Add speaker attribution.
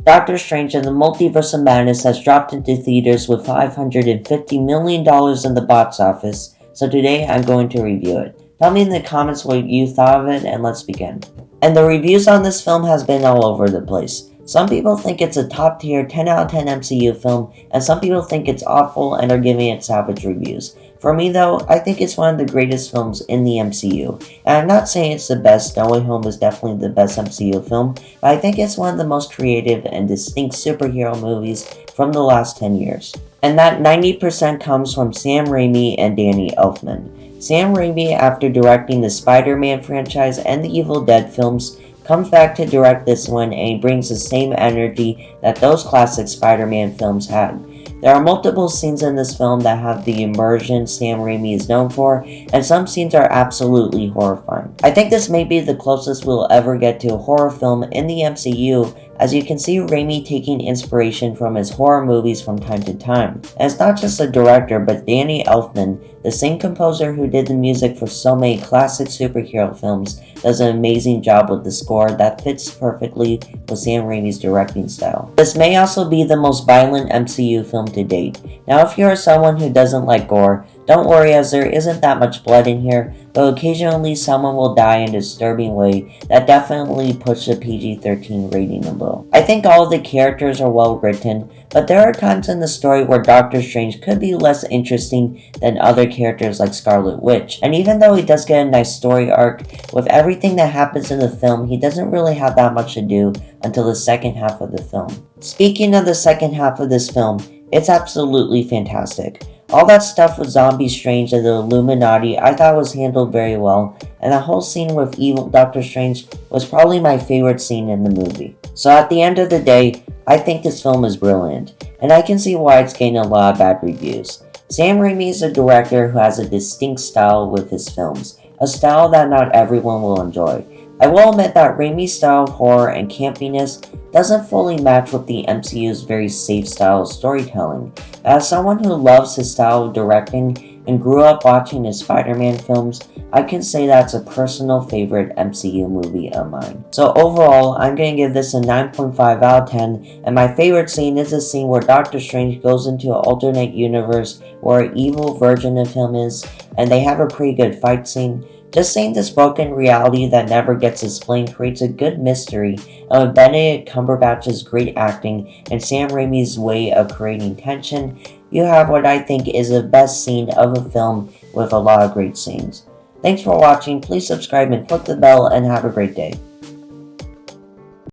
Speaker 1: Doctor Strange and the Multiverse of Madness has dropped into theaters with $550 million in the box office, so today I'm going to review it. Tell me in the comments what you thought of it, and let's begin. And the reviews on this film has been all over the place. Some people think it's a top tier 10 out of 10 MCU film, and some people think it's awful and are giving it savage reviews. For me though, I think it's one of the greatest films in the MCU. And I'm not saying it's the best, No Way Home is definitely the best MCU film, but I think it's one of the most creative and distinct superhero movies from the last 10 years. And that 90% comes from Sam Raimi and Danny Elfman. Sam Raimi, after directing the Spider-Man franchise and the Evil Dead films, comes back to direct this one, and he brings the same energy that those classic Spider-Man films had. There are multiple scenes in this film that have the immersion Sam Raimi is known for, and some scenes are absolutely horrifying. I think this may be the closest we'll ever get to a horror film in the MCU, as you can see Raimi taking inspiration from his horror movies from time to time. And it's not just the director, but Danny Elfman, the same composer who did the music for so many classic superhero films, does an amazing job with the score that fits perfectly with Sam Raimi's directing style. This may also be the most violent MCU film to date. Now if you're someone who doesn't like gore, don't worry, as there isn't that much blood in here, but occasionally someone will die in a disturbing way that definitely puts the PG-13 rating a little. I think all of the characters are well written, but there are times in the story where Doctor Strange could be less interesting than other characters like Scarlet Witch. And even though he does get a nice story arc, with everything that happens in the film, he doesn't really have that much to do until the second half of the film. Speaking of the second half of this film, it's absolutely fantastic. All that stuff with Zombie Strange and the Illuminati I thought was handled very well, and the whole scene with evil Doctor Strange was probably my favorite scene in the movie. So at the end of the day, I think this film is brilliant, and I can see why it's getting a lot of bad reviews. Sam Raimi is a director who has a distinct style with his films, a style that not everyone will enjoy. I will admit that Raimi's style of horror and campiness doesn't fully match with the MCU's very safe style of storytelling. As someone who loves his style of directing and grew up watching his Spider-Man films, I can say that's a personal favorite MCU movie of mine. So overall, I'm going to give this a 9.5 out of 10, and my favorite scene is the scene where Doctor Strange goes into an alternate universe where an evil version of him is, and they have a pretty good fight scene. Just seeing this broken reality that never gets explained creates a good mystery, and with Benedict Cumberbatch's great acting and Sam Raimi's way of creating tension, you have what I think is the best scene of a film with a lot of great scenes. Thanks for watching, please subscribe and click the bell, and have a great day.